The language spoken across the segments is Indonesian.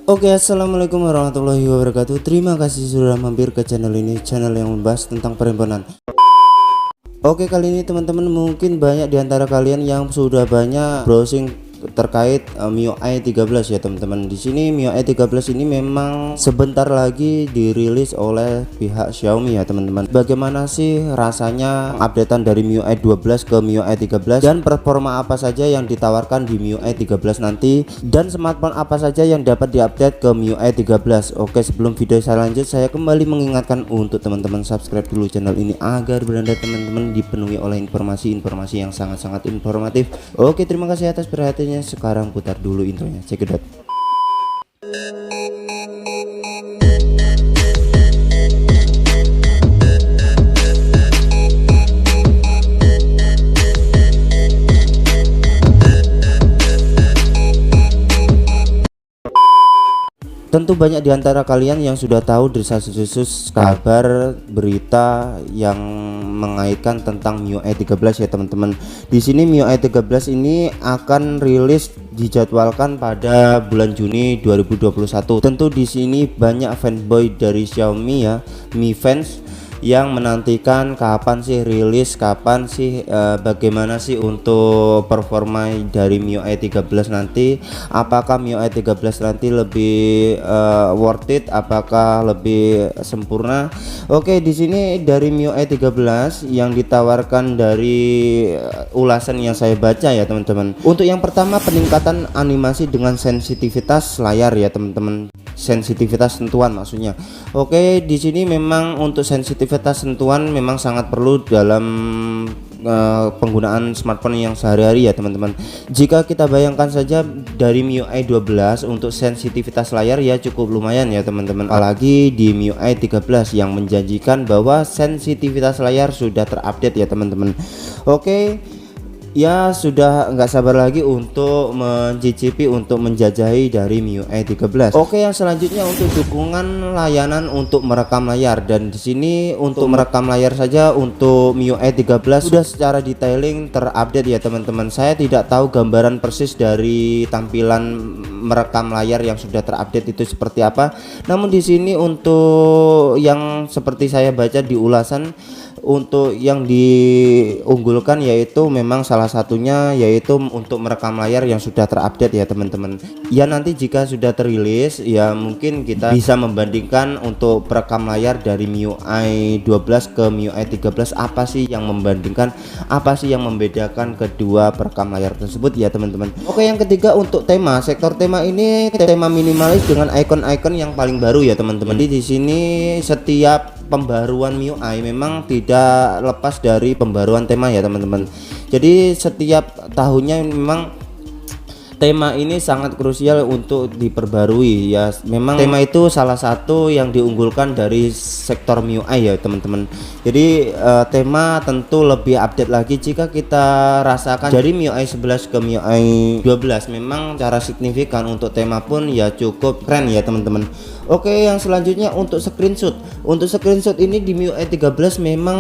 Oke, assalamualaikum warahmatullahi wabarakatuh. Terima kasih sudah mampir ke channel ini, channel yang membahas tentang perhimpunan. Oke, kali ini teman-teman mungkin banyak diantara kalian yang sudah banyak browsing terkait MIUI 13 ya teman-teman. Di sini MIUI 13 ini memang sebentar lagi dirilis oleh pihak Xiaomi ya teman-teman. Bagaimana sih rasanya updatean dari MIUI 12 ke MIUI 13 dan performa apa saja yang ditawarkan di MIUI 13 nanti, dan smartphone apa saja yang dapat diupdate ke MIUI 13. Oke, sebelum video saya lanjut, saya kembali mengingatkan untuk teman-teman subscribe dulu channel ini agar beranda teman-teman dipenuhi oleh informasi-informasi yang sangat-sangat informatif. Oke, terima kasih atas perhatiannya. Sekarang putar dulu intronya, cekidot. Tentu banyak diantara kalian yang sudah tahu desas-desus kabar berita yang mengaitkan tentang MIUI 13 ya teman-teman. Di sini MIUI 13 ini akan rilis dijadwalkan pada bulan Juni 2021. Tentu di sini banyak fanboy dari Xiaomi ya, Mi Fans, yang menantikan kapan sih rilis, kapan sih bagaimana sih untuk performa dari MIUI 13 nanti, apakah MIUI 13 nanti lebih worth it, apakah lebih sempurna. Oke, di sini dari MIUI 13 yang ditawarkan dari ulasan yang saya baca ya teman-teman. Untuk yang pertama, peningkatan animasi dengan sensitivitas layar ya teman-teman. Sensitivitas sentuhan maksudnya. Oke, di sini memang untuk sensitivitas sentuhan memang sangat perlu dalam penggunaan smartphone yang sehari-hari ya teman-teman. Jika kita bayangkan saja dari MIUI 12 untuk sensitivitas layar ya cukup lumayan ya teman-teman, apalagi di MIUI 13 yang menjanjikan bahwa sensitivitas layar sudah terupdate ya teman-teman. Oke, ya sudah nggak sabar lagi untuk mencicipi, untuk menjajahi dari MIUI 13. Oke, yang selanjutnya untuk dukungan layanan untuk merekam layar, dan di sini untuk merekam layar saja untuk MIUI 13 sudah secara detailing terupdate ya teman-teman. Saya tidak tahu gambaran persis dari tampilan merekam layar yang sudah terupdate itu seperti apa. Namun di sini untuk yang seperti saya baca di ulasan, untuk yang diunggulkan yaitu memang salah satunya yaitu untuk merekam layar yang sudah terupdate ya teman-teman. Ya nanti jika sudah terilis ya mungkin kita bisa membandingkan untuk perekam layar dari MIUI 12 ke MIUI 13, apa sih yang membandingkan, apa sih yang membedakan kedua perekam layar tersebut ya teman-teman. Oke, yang ketiga untuk tema, sektor tema ini tema minimalis dengan ikon-ikon yang paling baru ya teman-teman. Jadi di sini setiap pembaruan MIUI memang tidak lepas dari pembaruan tema ya teman-teman. Jadi setiap tahunnya memang tema ini sangat krusial untuk diperbarui ya. Memang tema itu salah satu yang diunggulkan dari sektor MIUI ya teman-teman. Jadi tema tentu lebih update lagi jika kita rasakan dari MIUI 11 ke MIUI 12. Memang cara signifikan untuk tema pun ya cukup keren ya teman-teman. Oke, yang selanjutnya untuk screenshot. Untuk screenshot ini di MIUI 13 memang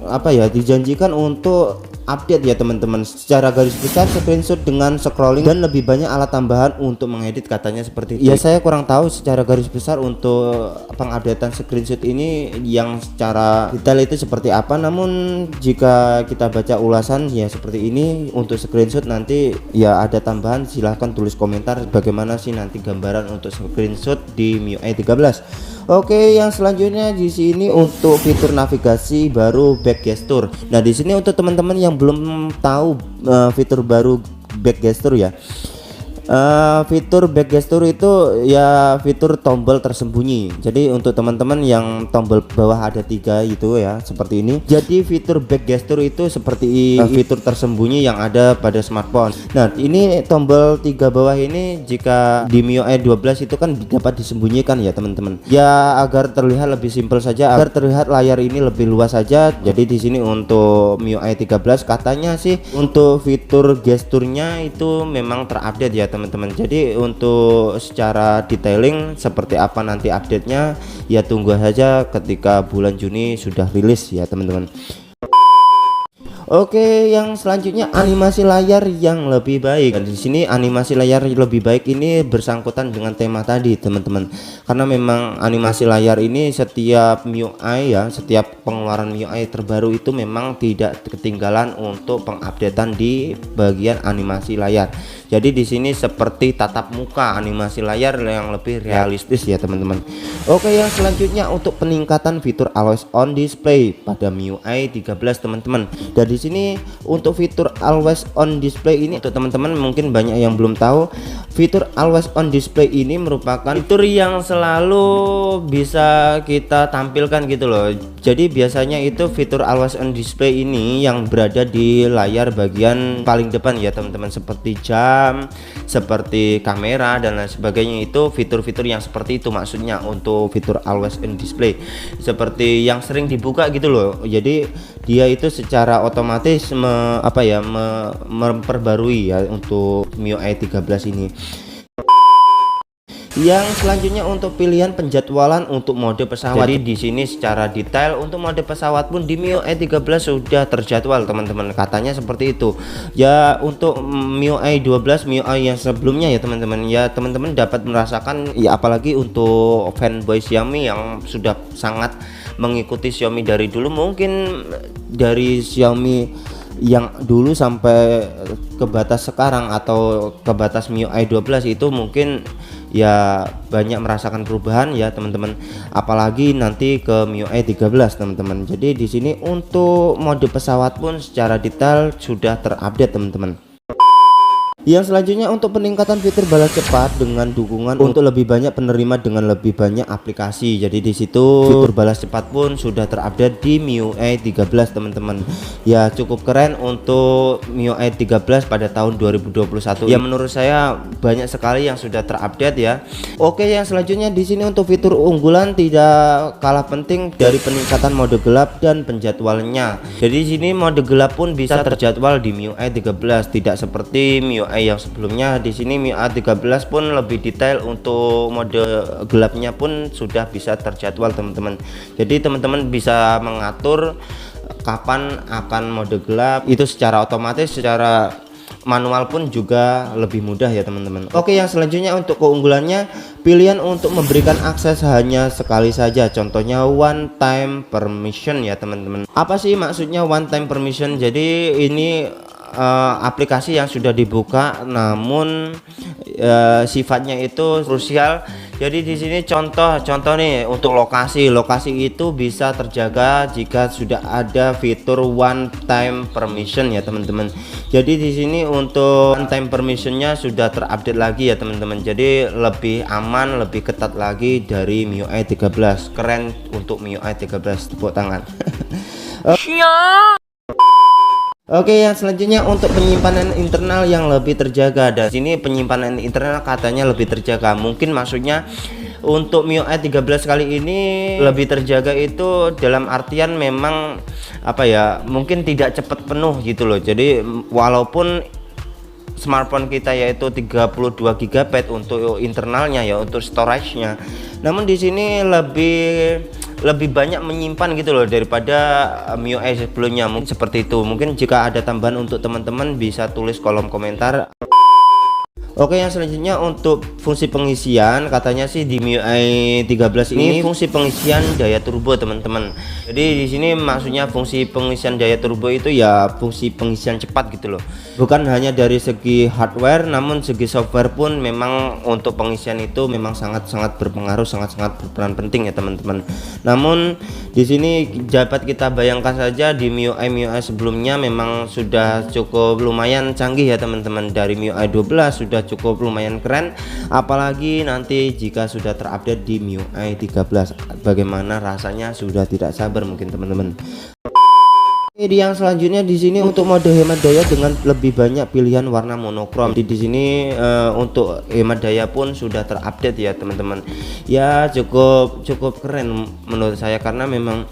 apa ya, dijanjikan untuk update ya teman-teman. Secara garis besar screenshot dengan scrolling dan lebih banyak alat tambahan untuk mengedit, katanya seperti itu. Ya saya kurang tahu secara garis besar untuk pengupdatean screenshot ini yang secara detail itu seperti apa. Namun jika kita baca ulasan ya seperti ini. Untuk screenshot nanti ya ada tambahan, silahkan tulis komentar bagaimana sih nanti gambaran untuk screenshot di MIUI 13. Oke, yang selanjutnya di sini untuk fitur navigasi baru back gesture. Nah, di sini untuk teman-teman yang belum tahu fitur baru back gesture ya. Fitur back gesture itu ya fitur tombol tersembunyi. Jadi untuk teman-teman yang tombol bawah ada 3 itu ya seperti ini. Jadi fitur back gesture itu seperti fitur tersembunyi yang ada pada smartphone. Nah, ini tombol 3 bawah ini jika di MIUI 12 itu kan dapat disembunyikan ya teman-teman. Ya agar terlihat lebih simpel saja, agar terlihat layar ini lebih luas saja. Jadi di sini untuk MIUI 13 katanya sih untuk fitur gesturnya itu memang terupdate ya teman-teman. Jadi untuk secara detailing seperti apa nanti update-nya ya tunggu saja ketika bulan Juni sudah rilis ya teman-teman. Oke, yang selanjutnya animasi layar yang lebih baik. Dan di sini animasi layar lebih baik ini bersangkutan dengan tema tadi, teman-teman. Karena memang animasi layar ini setiap MIUI ya, setiap pengeluaran MIUI terbaru itu memang tidak ketinggalan untuk pengupdatean di bagian animasi layar. Jadi di sini seperti tatap muka animasi layar yang lebih realistis ya, teman-teman. Oke, yang selanjutnya untuk peningkatan fitur always on display pada MIUI 13, teman-teman. Dan di sini untuk fitur always on display ini, untuk teman-teman mungkin banyak yang belum tahu, fitur always on display ini merupakan fitur yang selalu bisa kita tampilkan gitu loh. Jadi biasanya itu fitur always on display ini yang berada di layar bagian paling depan ya, teman-teman, seperti jam, seperti kamera dan lain sebagainya. Itu fitur-fitur yang seperti itu maksudnya untuk fitur always on display, seperti yang sering dibuka gitu loh. Jadi dia itu secara otomatis memperbarui ya untuk MIUI 13 ini. Yang selanjutnya untuk pilihan penjadwalan untuk mode pesawat. Jadi di sini secara detail untuk mode pesawat pun di MIUI 13 sudah terjadwal, teman-teman. Katanya seperti itu. Ya untuk MIUI 12, MIUI yang sebelumnya ya, teman-teman. Ya teman-teman dapat merasakan ya, apalagi untuk fanboy Xiaomi yang sudah sangat mengikuti Xiaomi dari dulu, mungkin dari Xiaomi yang dulu sampai ke batas sekarang atau ke batas MIUI 12 itu mungkin ya banyak merasakan perubahan ya, teman-teman, apalagi nanti ke MIUI 13, teman-teman. Jadi di sini untuk mode pesawat pun secara detail sudah terupdate, teman-teman. Yang selanjutnya untuk peningkatan fitur balas cepat dengan dukungan untuk lebih banyak penerima dengan lebih banyak aplikasi. Jadi di situ fitur balas cepat pun sudah terupdate di MIUI 13, teman-teman. Ya cukup keren untuk MIUI 13 pada tahun 2021. Ya menurut saya banyak sekali yang sudah terupdate ya. Oke, yang selanjutnya di sini untuk fitur unggulan tidak kalah penting dari peningkatan mode gelap dan penjadwalannya. Jadi di sini mode gelap pun bisa terjadwal di MIUI 13, tidak seperti MIUI yang sebelumnya. Di sini MIUI 13 pun lebih detail untuk mode gelapnya pun sudah bisa terjadwal, teman-teman. Jadi teman-teman bisa mengatur kapan akan mode gelap itu secara otomatis, secara manual pun juga lebih mudah ya, teman-teman. Oke, yang selanjutnya untuk keunggulannya, pilihan untuk memberikan akses hanya sekali saja, contohnya one time permission ya, teman-teman. Apa sih maksudnya one time permission? Jadi ini aplikasi yang sudah dibuka namun sifatnya itu krusial. Jadi di sini contoh nih untuk lokasi itu bisa terjaga jika sudah ada fitur one time permission ya, teman-teman. Jadi di sini untuk one time permissionnya sudah terupdate lagi ya, teman-teman. Jadi lebih aman, lebih ketat lagi dari MIUI 13. Keren untuk MIUI 13, tepuk tangan. Oke, yang selanjutnya untuk penyimpanan internal yang lebih terjaga. Dan sini penyimpanan internal katanya lebih terjaga. Mungkin maksudnya untuk MIUI 13 kali ini lebih terjaga itu dalam artian memang apa ya, mungkin tidak cepat penuh gitu loh. Jadi walaupun smartphone kita yaitu 32 GB untuk internalnya ya, untuk storage-nya, namun di sini lebih banyak menyimpan gitu loh daripada MIUI sebelumnya. Mungkin seperti itu. Mungkin jika ada tambahan untuk teman-teman bisa tulis kolom komentar. Oke, yang selanjutnya untuk fungsi pengisian, katanya sih di MIUI 13 ini fungsi pengisian daya turbo, teman-teman. Jadi di sini maksudnya fungsi pengisian daya turbo itu ya fungsi pengisian cepat gitu loh. Bukan hanya dari segi hardware namun segi software pun memang untuk pengisian itu memang sangat-sangat berpengaruh, sangat-sangat berperan penting ya, teman-teman. Namun di sini dapat kita bayangkan saja di MIUI sebelumnya memang sudah cukup lumayan canggih ya, teman-teman. Dari MIUI 12 sudah cukup lumayan keren, apalagi nanti jika sudah terupdate di MIUI 13, bagaimana rasanya sudah tidak sabar mungkin, teman-teman. Di yang selanjutnya di sini untuk mode hemat daya dengan lebih banyak pilihan warna monokrom. Di sini untuk hemat daya pun sudah terupdate ya, teman-teman. Ya cukup keren menurut saya, karena memang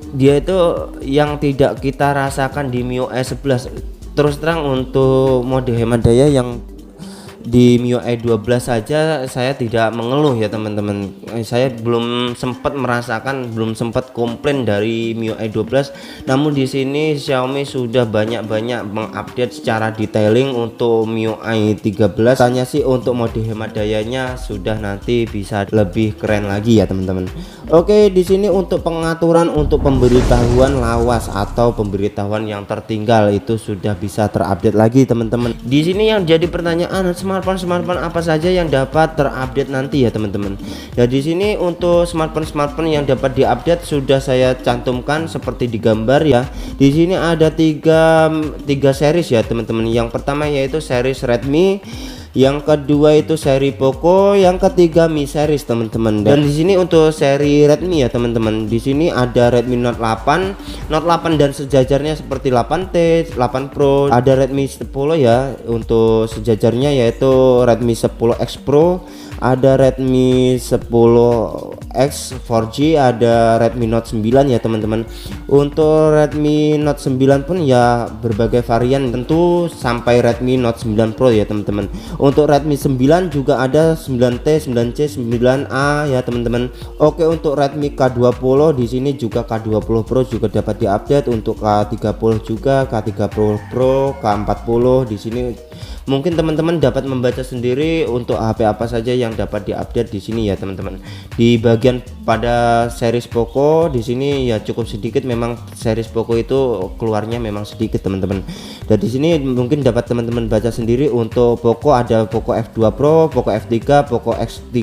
dia itu yang tidak kita rasakan di MIUI 11. Terus terang untuk mode hemat daya yang di MIUI 12 saja saya tidak mengeluh ya teman-teman. Saya belum sempat merasakan, belum sempat komplain dari MIUI 12. Namun di sini Xiaomi sudah banyak-banyak mengupdate secara detailing untuk MIUI 13. Tanya sih untuk mode hemat dayanya sudah nanti bisa lebih keren lagi ya teman-teman. Oke, di sini untuk pengaturan untuk pemberitahuan lawas atau pemberitahuan yang tertinggal itu sudah bisa terupdate lagi teman-teman. Di sini yang jadi pertanyaan, smartphone apa saja yang dapat terupdate nanti ya teman-teman. Ya di sini untuk smartphone yang dapat diupdate sudah saya cantumkan seperti di gambar ya. Di sini ada tiga series ya teman-teman. Yang pertama yaitu series Redmi, yang kedua itu seri Poco, yang ketiga Mi series teman-teman. Dan di sini untuk seri Redmi ya teman-teman, di sini ada Redmi Note 8 dan sejajarnya seperti 8T, 8 Pro, ada Redmi 10 ya untuk sejajarnya yaitu Redmi 10X Pro, ada Redmi 10X 4G, ada Redmi Note 9 ya teman-teman. Untuk Redmi Note 9 pun ya berbagai varian tentu sampai Redmi Note 9 Pro ya teman-teman. Untuk Redmi 9 juga ada 9T, 9C, 9A ya teman-teman. Oke, untuk Redmi K20 di sini juga K20 Pro juga dapat diupdate, untuk K30 juga, K30 Pro, K40 di sini. Mungkin teman-teman dapat membaca sendiri untuk HP apa saja yang dapat diupdate di sini ya teman-teman. Di bagian pada series Poco di sini ya cukup sedikit, memang series Poco itu keluarnya memang sedikit teman-teman. Dan di sini mungkin dapat teman-teman baca sendiri. Untuk Poco ada Poco F2 Pro, Poco F3, Poco X3,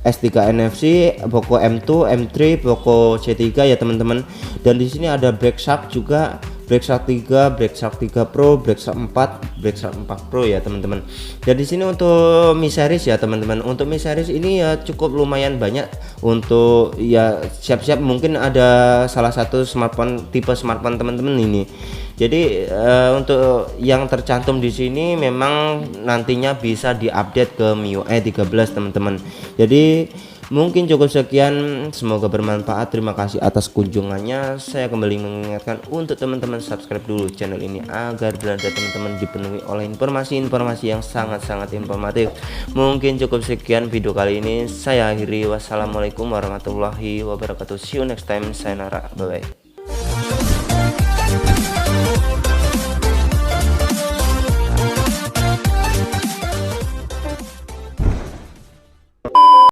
S3 NFC, Poco M2, M3, Poco C3 ya teman-teman. Dan di sini ada Black Shark juga, Black Shark 3, Black Shark 3 Pro, Black Shark 4, Black Shark 4 Pro ya teman-teman. Dan di sini untuk Mi series ya teman-teman. Untuk Mi series ini ya cukup lumayan banyak. Untuk ya siap-siap mungkin ada salah satu tipe smartphone teman-teman ini. Jadi untuk yang tercantum di sini memang nantinya bisa diupdate ke MIUI 13 teman-teman. Jadi mungkin cukup sekian, semoga bermanfaat. Terima kasih atas kunjungannya. Saya kembali mengingatkan untuk teman-teman subscribe dulu channel ini agar belanja teman-teman dipenuhi oleh informasi-informasi yang sangat-sangat informatif. Mungkin cukup sekian video kali ini, saya akhiri. Wassalamualaikum warahmatullahi wabarakatuh. See you next time. Sayonara, bye bye.